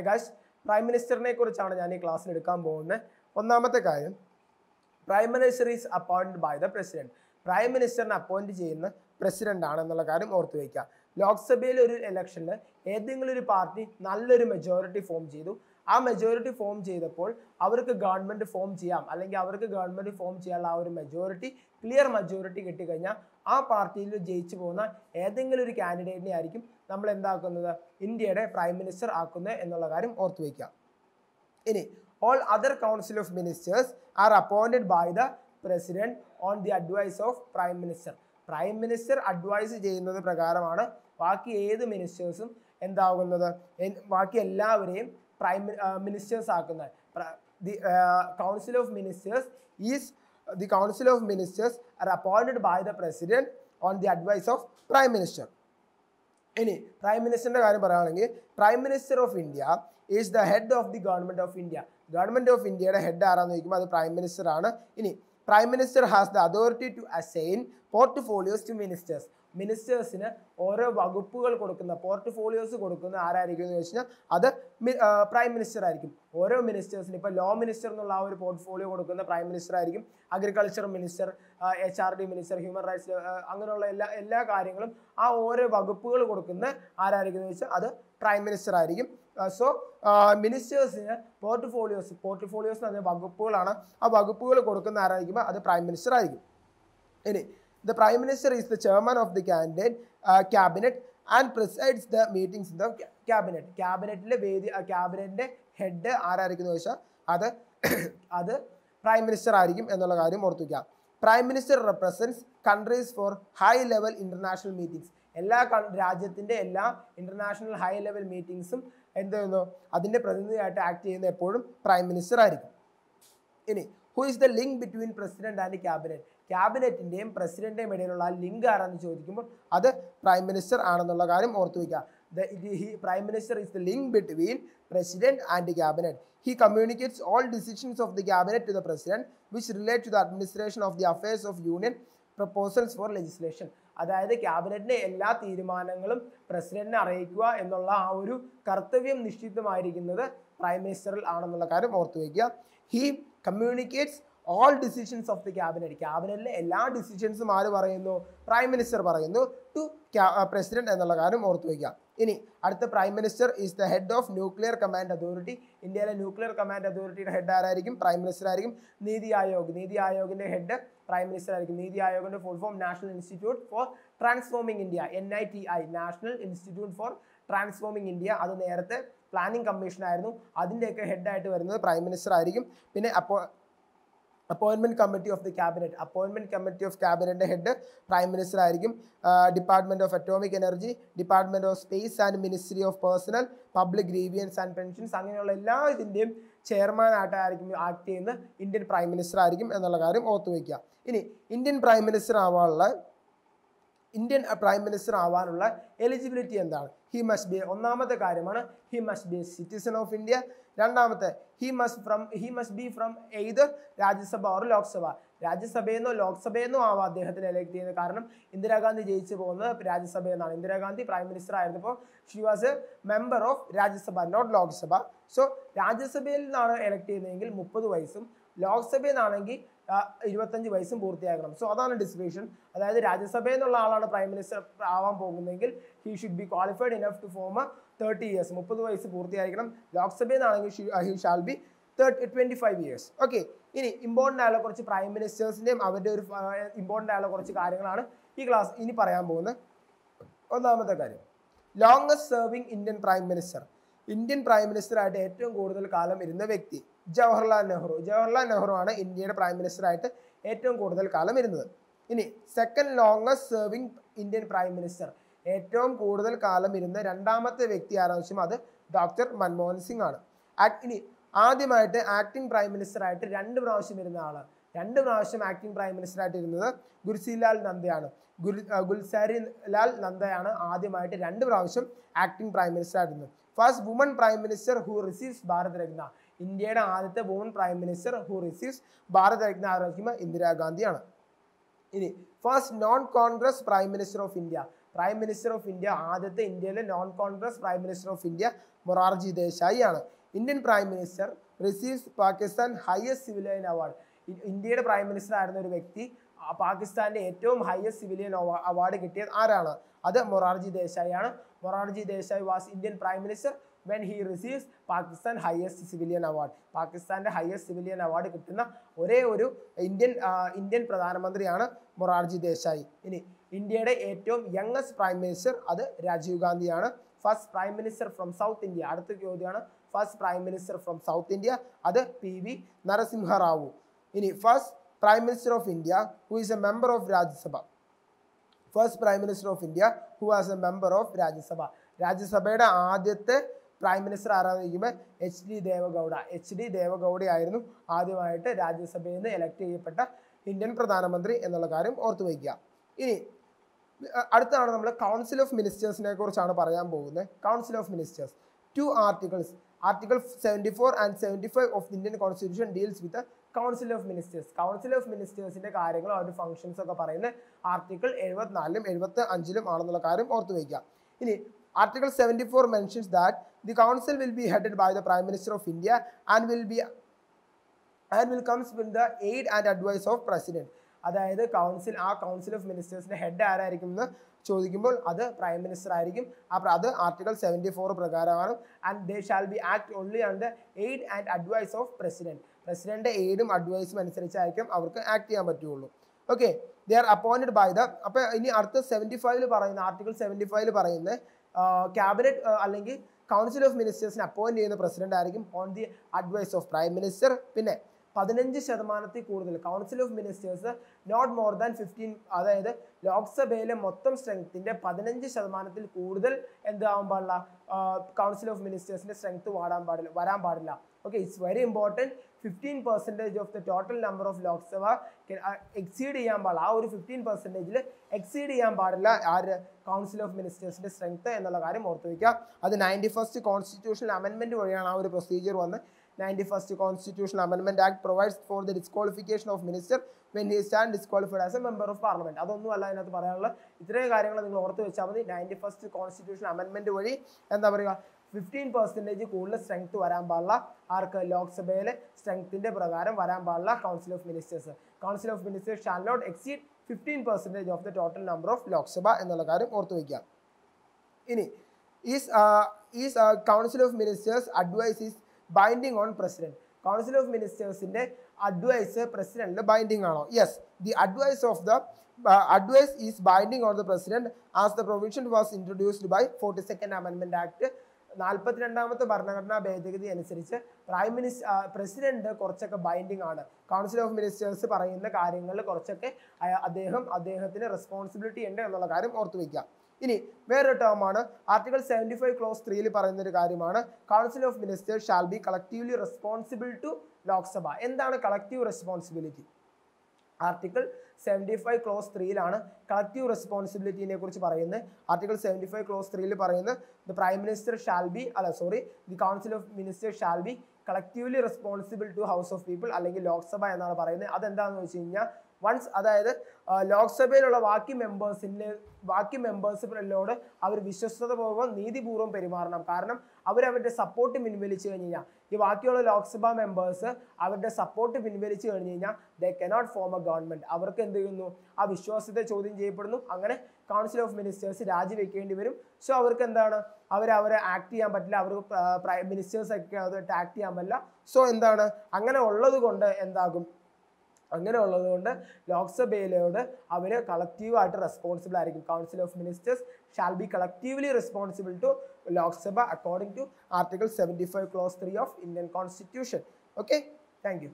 Guys, prime മിനിസ്റ്ററിനെ കുറിച്ചാണ് ഞാൻ ഈ ക്ലാസ്സിൽ എടുക്കാൻ പോകുന്നത്. ഒന്നാമത്തെ കാര്യം, prime minister is appointed by the president. Prime മിനിസ്റ്ററിനെ അപ്പോയിന്റ് ചെയ്യുന്ന പ്രസിഡന്റ് ആണെന്നുള്ള കാര്യം ഓർത്തു വയ്ക്കുക. ലോക്സഭയിലെ ഒരു ഇലക്ഷനിൽ ഏതെങ്കിലും ഒരു പാർട്ടി നല്ലൊരു മെജോറിറ്റി ഫോം ചെയ്തു. ആ മെജോറിറ്റി ഫോം ചെയ്തപ്പോൾ അവർക്ക് ഗവൺമെന്റ് ഫോം ചെയ്യാം, അല്ലെങ്കിൽ അവർക്ക് ഗവൺമെന്റ് ഫോം ചെയ്യാനുള്ള ആ ഒരു മെജോറിറ്റി, ക്ലിയർ മെജോറിറ്റി കിട്ടിക്കഴിഞ്ഞാൽ ആ പാർട്ടിയിൽ ജയിച്ചു പോകുന്ന ഏതെങ്കിലും ഒരു കാൻഡിഡേറ്റിനെ ആയിരിക്കും നമ്മൾ എന്താക്കുന്നത്, ഇന്ത്യയുടെ പ്രൈം മിനിസ്റ്റർ ആക്കുന്നത് എന്നുള്ള കാര്യം ഓർത്തു വയ്ക്കുക. ഇനി all other council of ministers are appointed by the president on the advice of prime minister. Prime minister advise ചെയ്യുന്നത് പ്രകാരമാണ് ബാക്കി ഏത് മിനിസ്റ്റേഴ്സും എന്താകുന്നത്, ബാക്കി എല്ലാവരെയും പ്രൈം മിനിസ്റ്റേഴ്സ് ആക്കുന്നത്. Council of ministers are appointed by the president on the advice of prime minister. ഇനി പ്രൈം മിനിസ്റ്ററിന്റെ കാര്യം പറയുകയാണെങ്കിൽ, prime minister of India is the head of the government of India. Government of ഇന്ത്യയുടെ head ആരാന്ന് ചോദിക്കുമ്പോൾ അത് prime minister ആണ്. ഇനി prime minister has the authority to assign portfolios to ministers. മിനിസ്റ്റേഴ്സിന് ഓരോ വകുപ്പുകൾ കൊടുക്കുന്ന, പോർട്ട്ഫോളിയോസ് കൊടുക്കുന്ന ആരായിരിക്കും എന്ന് ചോദിച്ചു കഴിഞ്ഞാൽ അത് പ്രൈം മിനിസ്റ്റർ ആയിരിക്കും. ഓരോ മിനിസ്റ്റേഴ്സിന് ഇപ്പോൾ ലോ മിനിസ്റ്റർ എന്നുള്ള ആ ഒരു പോർട്ട്ഫോളിയോ കൊടുക്കുന്ന പ്രൈം മിനിസ്റ്റർ ആയിരിക്കും. Agriculture minister, HRD minister, human rights, അങ്ങനെയുള്ള എല്ലാ കാര്യങ്ങളും ആ ഓരോ വകുപ്പുകൾ കൊടുക്കുന്ന ആരായിരിക്കും എന്ന് ചോദിച്ചാൽ അത് പ്രൈം മിനിസ്റ്റർ ആയിരിക്കും. സോ മിനിസ്റ്റേഴ്സിന് പോർട്ട്ഫോളിയോസ് എന്ന് പറഞ്ഞ വകുപ്പുകളാണ്. ആ വകുപ്പുകൾ കൊടുക്കുന്ന ആരായിരിക്കുമ്പോൾ അത് പ്രൈം മിനിസ്റ്റർ ആയിരിക്കും. ഇനി the prime minister is the chairman of the cabinet and presides the meetings in the cabinet. ക്യാബിനറ്റിന്റെ ഹെഡ് ആരായിരിക്കും ചോദിച്ചാൽ അത് പ്രൈം മിനിസ്റ്റർ ആയിരിക്കും എന്നുള്ള കാര്യം ഓർത്തു വയ്ക്കുക. Prime minister represents countries for high level international meetings. എല്ലാ രാജ്യത്തിന്റെ എല്ലാ ഇന്റർനാഷണൽ ഹൈ ലെവൽ മീറ്റിംഗ്സും എന്ത് ചെയ്യുന്നു, അതിന്റെ പ്രതിനിധിയായിട്ട് ആക്ട് ചെയ്യുന്ന എപ്പോഴും പ്രൈം മിനിസ്റ്റർ ആയിരിക്കും. ഇനി who is the link between president and cabinet. ക്യാബിനറ്റിന്റെയും പ്രസിഡന്റിന്റെയും ഇടയിലുള്ള ആ ലിങ്ക് ആരാന്ന് ചോദിക്കുമ്പോൾ അത് പ്രൈം മിനിസ്റ്റർ ആണെന്നുള്ള കാര്യം ഓർത്തു വയ്ക്കുക. Prime minister is the link between president and cabinet. He communicates all decisions of the cabinet to the president which relate to the administration of the affairs of union, proposals for legislation. അതായത് ക്യാബിനറ്റിന്റെ എല്ലാ തീരുമാനങ്ങളും പ്രസിഡന്റിനെ അറിയിക്കുക എന്നുള്ള ആ ഒരു കർത്തവ്യം നിശ്ചിതമായിരിക്കുന്നത് prime മിനിസ്റ്ററിൽ ആണെന്നുള്ള കാര്യം ഓർത്തു വയ്ക്കുക. He communicates all decisions of the cabinet. ക്യാബിനറ്റിലെ എല്ലാ ഡിസിഷൻസും ആര് പറയുന്നു, പ്രൈം മിനിസ്റ്റർ പറയുന്നു ടു പ്രസിഡന്റ് എന്നുള്ള കാര്യം ഓർത്തു വയ്ക്കുക. ഇനി അടുത്ത prime minister is the head of nuclear command authority. ഇന്ത്യയിലെ ന്യൂക്ലിയർ കമാൻഡ് അതോറിറ്റിയുടെ ഹെഡ് ആരായിരിക്കും, പ്രൈം മിനിസ്റ്റർ ആയിരിക്കും. നീതി ആയോഗിന്റെ ഹെഡ് പ്രൈം മിനിസ്റ്റർ ആയിരിക്കും. നീതി ആയോഗിന്റെ full form national institute for transforming India, NITI, national institute for transforming India. അത് നേരത്തെ പ്ലാനിംഗ് കമ്മീഷൻ ആയിരുന്നു. അതിൻ്റെയൊക്കെ ഹെഡായിട്ട് വരുന്നത് പ്രൈം മിനിസ്റ്റർ ആയിരിക്കും. പിന്നെ അപ്പോയിൻമെന്റ് കമ്മിറ്റി ഓഫ് ക്യാബിനറ്റിന്റെ ഹെഡ് പ്രൈം മിനിസ്റ്റർ ആയിരിക്കും. Department of atomic energy, department of space and ministry of personnel, public grievances and pensions, അങ്ങനെയുള്ള എല്ലാ ഇതിന്റെയും ചെയർമാൻ ആയിട്ടായിരിക്കും ആക്ട് ചെയ്യുന്ന ഇന്ത്യൻ പ്രൈം മിനിസ്റ്റർ ആയിരിക്കും എന്നുള്ള കാര്യം ഓർത്തു വയ്ക്കുക. ഇനി ഇന്ത്യൻ പ്രൈം മിനിസ്റ്റർ ആവാനുള്ള എലിജിബിലിറ്റി എന്താണ്? ഒന്നാമത്തെ കാര്യമാണ് he must be citizen of India. രണ്ടാമത്തെ he must be from either Rajya Sabha or Lok Sabha. രാജ്യസഭയെന്നോ ലോക്സഭയെന്നോ ആവാം അദ്ദേഹത്തിന് എലക്ട് ചെയ്യുന്നത്. കാരണം ഇന്ദിരാഗാന്ധി ജയിച്ചു പോകുന്നത് രാജ്യസഭയിൽ നിന്നാണ്. ഇന്ദിരാഗാന്ധി പ്രൈം മിനിസ്റ്റർ ആയിരുന്നപ്പോൾ she was A member of Rajya Sabha, not Lok Sabha. So രാജ്യസഭയിൽ നിന്നാണ് എലക്ട് ചെയ്യുന്നതെങ്കിൽ 30 വയസ്സും, ലോക്സഭയിൽ നിന്നാണെങ്കിൽ 25 വയസ്സും പൂർത്തിയാക്കണം. സോ അതാണ് ഡിസ്ക്രിപ്ഷൻ. അതായത് രാജ്യസഭയിൽ നിന്നുള്ള ആളാണ് പ്രൈം മിനിസ്റ്റർ ആവാൻ പോകുന്നതെങ്കിൽ he should be qualified enough to from 30 years, 30 വയസ്സ് പൂർത്തിയായിരിക്കണം. ലോക്സഭയിൽ നിന്നാണെങ്കിൽ he shall be 25 years. Okay. ഇനി ഇമ്പോർട്ടൻ്റ് ആയുള്ള കുറച്ച് പ്രൈം മിനിസ്റ്റേഴ്സിൻ്റെയും അവരുടെ ഒരു ഇമ്പോർട്ടൻ്റ് ആയുള്ള കുറച്ച് കാര്യങ്ങളാണ് ഈ ക്ലാസ് ഇനി പറയാൻ പോകുന്നത്. ഒന്നാമത്തെ കാര്യം, longest serving Indian prime minister. Indian prime മിനിസ്റ്ററായിട്ട് ഏറ്റവും കൂടുതൽ കാലം ഇരുന്ന വ്യക്തി ജവഹർലാൽ നെഹ്റു ആണ് ഇന്ത്യയുടെ പ്രൈം മിനിസ്റ്ററായിട്ട് ഏറ്റവും കൂടുതൽ കാലം ഇരുന്നത്. ഇനി second longest serving Indian prime minister, ഏറ്റവും കൂടുതൽ കാലം ഇരുന്ന രണ്ടാമത്തെ വ്യക്തി ആരാണെന്ന് വെച്ചാൽ അത് ഡോക്ടർ മൻമോഹൻ സിംഗ് ആണ്. ഇനി ആദ്യമായിട്ട് ആക്ടിംഗ് പ്രൈം മിനിസ്റ്ററായിട്ട് 2 പ്രാവശ്യം ഇരുന്ന ആള്, 2 പ്രാവശ്യം ആക്ടിംഗ് പ്രൈം മിനിസ്റ്ററായിട്ട് ഇരുന്നത് ഗുൽസാരിലാൽ നന്ദയാണ് ആദ്യമായിട്ട് 2 പ്രാവശ്യം ആക്ടിംഗ് പ്രൈം മിനിസ്റ്റർ ആയിരുന്നത്. First woman prime minister who receives Bharat Ratna. ഇന്ത്യയുടെ ആദ്യത്തെ woman prime minister who receives Bharat Ratna ആരാധിക്കുന്ന ഇന്ദിരാഗാന്ധിയാണ്. ഇനി first non Congress prime minister of India. Prime minister of India ആദ്യത്തെ ഇന്ത്യയിലെ non Congress prime minister of India Morarji Desai ആണ്. Indian prime minister receives Pakistan highest civilian award. ഇന്ത്യയുടെ prime minister ആയിരുന്ന ഒരു വ്യക്തി പാകിസ്ഥാന്റെ ഏറ്റവും ഹയസ്റ്റ് സിവിലിയൻ അവാർഡ് കിട്ടിയത് ആരാണ്? അത് മൊറാർജി ദേശായി ആണ്. Morarji Desai was Indian prime minister when he receives Pakistan highest civilian award. പാകിസ്ഥാന്റെ ഹയസ്റ്റ് സിവിലിയൻ അവാർഡ് കിട്ടുന്ന ഒരേ ഒരു ഇന്ത്യൻ പ്രധാനമന്ത്രിയാണ് മൊറാർജി ദേശായി. ഇനി ഇന്ത്യയുടെ ഏറ്റവും യങ്ങസ്റ്റ് പ്രൈം മിനിസ്റ്റർ അത് രാജീവ് ഗാന്ധിയാണ്. First prime minister from south India, അടുത്ത ചോദ്യമാണ്. First prime minister from south India അത് PV നരസിംഹ റാവു. ഇനി first prime minister of India who is a member of Rajya Sabha. First prime minister of India who as a member of Rajya Sabha. രാജ്യസഭയുടെ ആദ്യത്തെ prime minister ആരാന്ന് ചോദിക്കുമ്പോൾ HD Deve Gowda. HD Deve Gowda ആയിരുന്നു ആദ്യമായിട്ട് രാജ്യസഭയിൽ നിന്ന് എലക്ട് ചെയ്യപ്പെട്ട ഇന്ത്യൻ പ്രധാനമന്ത്രി എന്നുള്ള കാര്യം ഓർത്തു വയ്ക്കുക. ഇനി അടുത്താണ് നമ്മൾ കൗൺസിൽ ഓഫ് മിനിസ്റ്റേഴ്സിനെ കുറിച്ചാണ് പറയാൻ പോകുന്നത്. Council of ministers, 2 articles, article 74 and 75 of Indian constitution deals with council of ministers. Council of മിനിസ്റ്റേഴ്സിന്റെ കാര്യങ്ങളും അവരുടെ ഫംഗ്ഷൻസ് ഒക്കെ പറയുന്നത് ആർട്ടിക്കിൾ 74 75 ആണെന്നുള്ള കാര്യം ഓർത്തു വയ്ക്കുക. ഇനി Article 74 mentions that the council will be headed by the Prime Minister of India and will comes with the aid and advice of President. അതായത് കൗൺസിൽ ഓഫ് മിനിസ്റ്റേഴ്സിന്റെ ഹെഡ് ആരായിരിക്കും എന്ന് ചോദിക്കുമ്പോൾ അത് പ്രൈം മിനിസ്റ്റർ ആയിരിക്കും. അത് ആർട്ടിക്കിൾ 74 പ്രകാരമാണ്. And they shall be act only on the aid and advice of president. President എയ്ഡും അഡ്വൈസും അനുസരിച്ചായിരിക്കും അവർക്ക് ആക്ട് ചെയ്യാൻ പറ്റുള്ളൂ. Okay, they are appointed by the. അപ്പോൾ ഇനി അടുത്ത 75 പറയുന്ന ആർട്ടിക്കിൾ 75 പറയുന്ന ക്യാബിനറ്റ് അല്ലെങ്കിൽ കൗൺസിൽ ഓഫ് മിനിസ്റ്റേഴ്സിനെ അപ്പോയിന്റ് ചെയ്യുന്ന പ്രസിഡന്റ് ആയിരിക്കും on the advice of prime minister. പിന്നെ 15% കൂടുതൽ council of ministers not more than 15, അതായത് ലോക്സഭയിലെ മൊത്തം സ്ട്രെങ്ത്തിന്റെ 15% കൂടുതൽ എന്താവാൻ പാടില്ല, കൗൺസിൽ ഓഫ് മിനിസ്റ്റേഴ്സിന്റെ സ്ട്രെങ്ത് വരാൻ പാടില്ല. Okay, it's very important. 15% of the total number of Lok Sabha exceed ചെയ്യാൻ പാടില്ല. ആ ഒരു 15% എക്സീഡ് ചെയ്യാൻ പാടില്ല ആര്, കൗൺസിൽ ഓഫ് മിനിസ്റ്റേഴ്സിന്റെ സ്ട്രെങ്ത് എന്നുള്ള കാര്യം ഓർത്തു വയ്ക്കുക. അത് 91st കോൺസ്റ്റിറ്റ്യൂഷണൽ അമെൻമെന്റ് വഴിയാണ് ആ ഒരു പ്രൊസീജിയർ വന്ന്. 91st Constitutional Amendment Act provides for the disqualification of minister when he stands disqualified as a member of parliament. അതൊന്നും അല്ല അതിനകത്ത് പറയാനുള്ള. ഇത്രയും കാര്യങ്ങൾ നിങ്ങൾ ഓർത്ത് വെച്ചാൽ മതി. 91st Constitutional Amendment വഴി എന്താ പറയുക, 15% കൂടുതൽ സ്ട്രെങ്ത് വരാൻ പാടില്ല ആർക്ക്, ലോക്സഭയിലെ സ്ട്രെങ്ത്തിന്റെ പ്രകാരം വരാൻ പാടില്ല council of ministers. Council of ministers shall not exceed 15% of the total number of Lok Sabha എന്നുള്ള കാര്യം ഓർത്തു വയ്ക്കുക. ഇനി council of ministers advice is binding on president. Council of മിനിസ്റ്റേഴ്സിന്റെ അഡ്വൈസ് പ്രസിഡന്റിന് ബൈൻഡിങ് ആണോ? Yes, the advice is binding on the president as the provision was introduced by 42nd Amendment Act. 42ാമത്തെ ഭരണഘടനാ ഭേദഗതി അനുസരിച്ച് പ്രസിഡന്റ് കുറച്ചൊക്കെ ബൈൻഡിങ് ആണ്. Council of ministers പറയുന്ന കാര്യങ്ങളിൽ കുറച്ചൊക്കെ അദ്ദേഹത്തിന് റെസ്പോൺസിബിലിറ്റി ഉണ്ട് എന്നുള്ള കാര്യം ഓർത്തു വയ്ക്കുക. ഇനി വേറൊരു ടേമാണ് ആർട്ടിക്കിൾ 75 ക്ലോസ് 3 പറയുന്ന ഒരു കാര്യമാണ് council of ministers shall be collectively responsible to Lok Sabha. എന്താണ് collective responsibility? Article 75 clause 3 collective റെസ്പോൺസിബിലിറ്റിനെ കുറിച്ച് പറയുന്നത്. ആർട്ടിക്കിൾ 75 ക്ലോസ് 3 പറയുന്നത് the council of ministers shall be collectively responsible to house of people അല്ലെങ്കിൽ ലോക്സഭ എന്നാണ് പറയുന്നത്. അതെന്താണെന്ന് വെച്ച് കഴിഞ്ഞാൽ വൺസ്, അതായത് ലോക്സഭയിലുള്ള ബാക്കി മെമ്പേഴ്സിനോട് അവർ വിശ്വസ്തതപൂർവ്വം നീതിപൂർവ്വം പെരുമാറണം. കാരണം അവരവരുടെ സപ്പോർട്ട് പിൻവലിച്ചു കഴിഞ്ഞ് കഴിഞ്ഞാൽ, ഈ ബാക്കിയുള്ള ലോക്സഭാ മെമ്പേഴ്സ് അവരുടെ സപ്പോർട്ട് പിൻവലിച്ചു കഴിഞ്ഞ് കഴിഞ്ഞാൽ they cannot form A government. അവർക്ക് എന്ത് ചെയ്യുന്നു, ആ വിശ്വാസത്തെ ചോദ്യം ചെയ്യപ്പെടുന്നു. അങ്ങനെ കൗൺസിൽ ഓഫ് മിനിസ്റ്റേഴ്സ് രാജിവെക്കേണ്ടി വരും. സോ അവർക്ക് എന്താണ്, അവരെ ആക്ട് ചെയ്യാൻ പറ്റില്ല. അവർക്ക് പ്രൈം മിനിസ്റ്റേഴ്സ് ഒക്കെ അതായിട്ട് ആക്ട് ചെയ്യാൻ പറ്റില്ല. സോ എന്താണ്, അങ്ങനെ ഉള്ളത് കൊണ്ട് ലോക്സഭയിലോട് അവർ കളക്റ്റീവായിട്ട് റെസ്പോൺസിബിൾ ആയിരിക്കും. Council of ministers shall be collectively responsible to Lok Sabha according to article 75 clause 3 of Indian constitution. Okay, thank you.